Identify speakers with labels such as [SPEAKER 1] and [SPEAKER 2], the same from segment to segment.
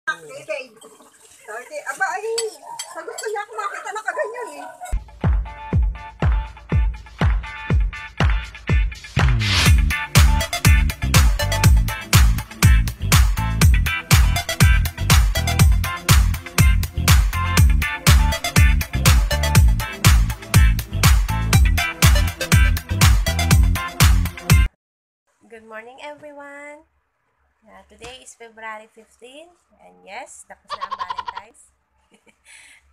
[SPEAKER 1] Okay, babe. 30. Aba, ay, sa gusto niya ako makita na kaganyan eh.
[SPEAKER 2] Good morning everyone! Today is February 15 and yes, tapos na ang Valentine's.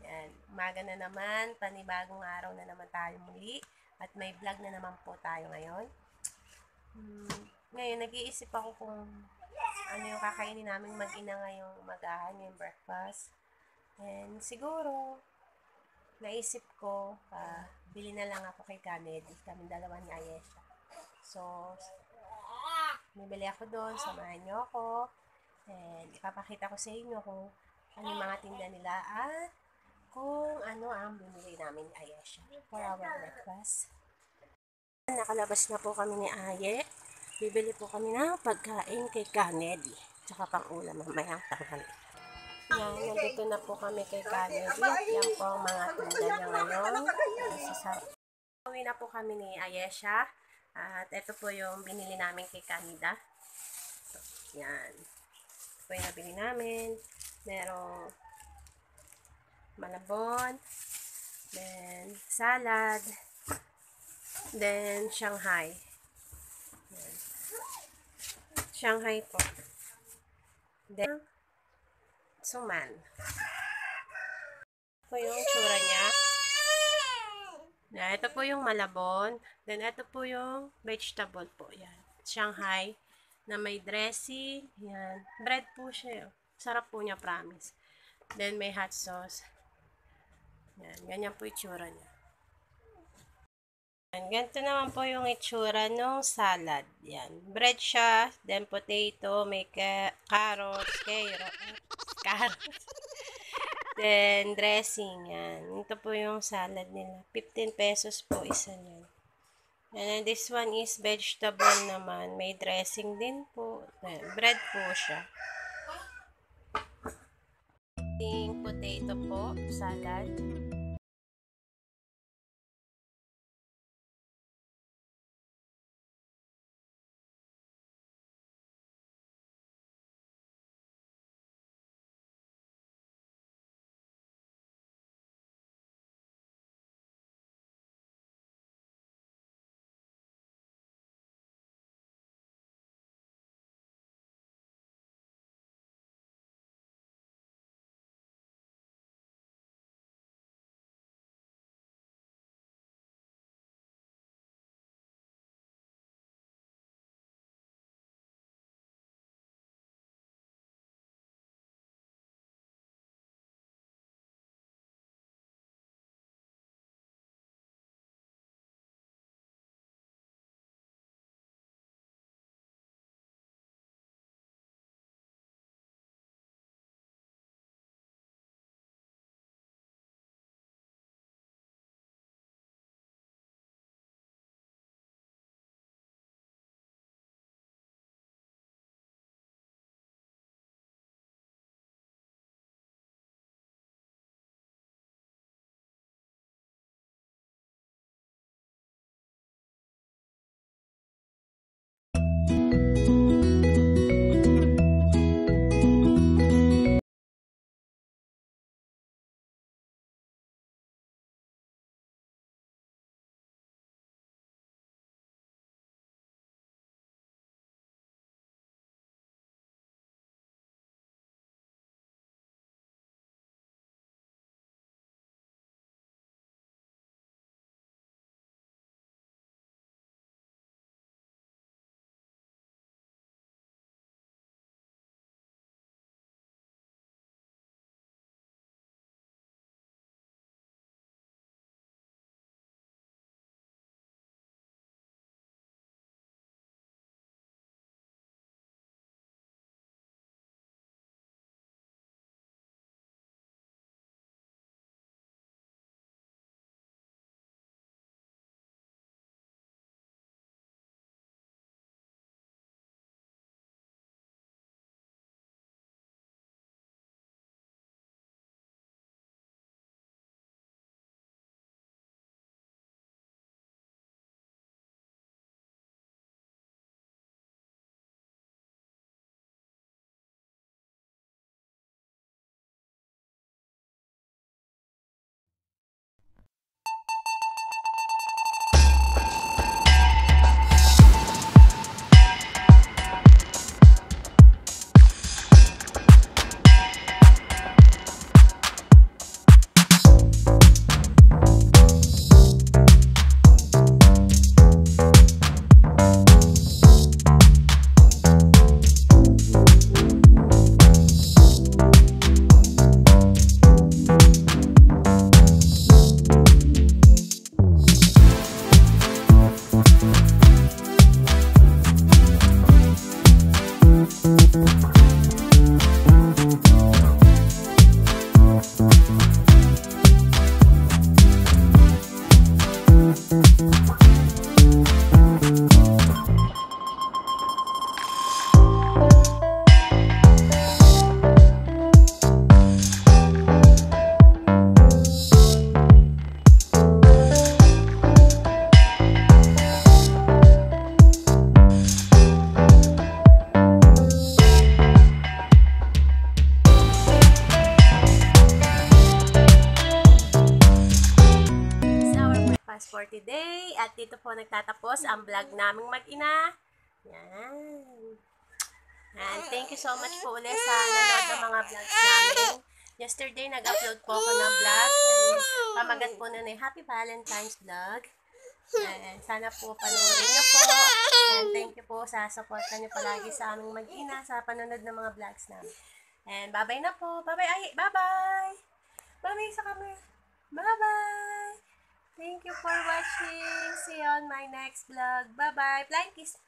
[SPEAKER 2] Yan, umaga na naman, panibagong araw na naman tayo muli at may vlog na naman po tayo ngayon. Ngayon, nag-iisip ako kung ano yung kakainin namin mag-ina ngayong umagahan, yung breakfast. And siguro, naisip ko, bili na lang ako kay Kennedy, kami dalawa ni Ayesha. So, bibili ako doon, samahan niyo ako. And ipapakita ko sa inyo kung ano yung mga tinda nila at kung ano ang bumili namin ni Ayesha for our breakfast. Nakalabas na po kami ni Aye. Bibili po kami ng pagkain kay Kennedy. Tsaka pang ulam mamayang tanghali. Yan, nandito na po kami kay Kennedy. Yan po ang mga tinda niya ngayon. Uwi na po kami ni Ayesha. At ito po yung binili namin kay Canada. So, yan. Ito po yung nabili namin. Merong malabon. Then, salad. Then, Shanghai. Yan. Shanghai po. Then, suman. Ito po yung tsura niya. Ito po yung malabon. Then, ito po yung vegetable po. Yan. Shanghai na may dressing. Yan. Bread po siya. Sarap po niya, promise. Then, may hot sauce. Yan. Ganyan po yung itsura niya. Yan. Ganito naman po yung itsura ng salad. Yan. Bread siya. Then, potato. May carrots. Carrots. Then, dressing, yan. Ito po yung salad nila. 15 pesos po isa niyan. And then, this one is vegetable naman. May dressing din po. Bread po siya. Potato po, salad. today. At dito po nagtatapos ang vlog naming mag-ina. Yan. And thank you so much po ulit sa nanood ng mga vlogs namin. Yesterday, nag-upload po ako ng vlog. And pamagat po na Happy Valentine's vlog. And sana po panoorin niyo po. And thank you po sa supportan niyo palagi sa aming mag-ina sa panonood ng mga vlogs namin. And bye-bye na po. Bye-bye. Ay, bye-bye. Bye-bye sa camera. Bye-bye. Thank you for watching. See you on my next vlog. Bye-bye. Flying kiss.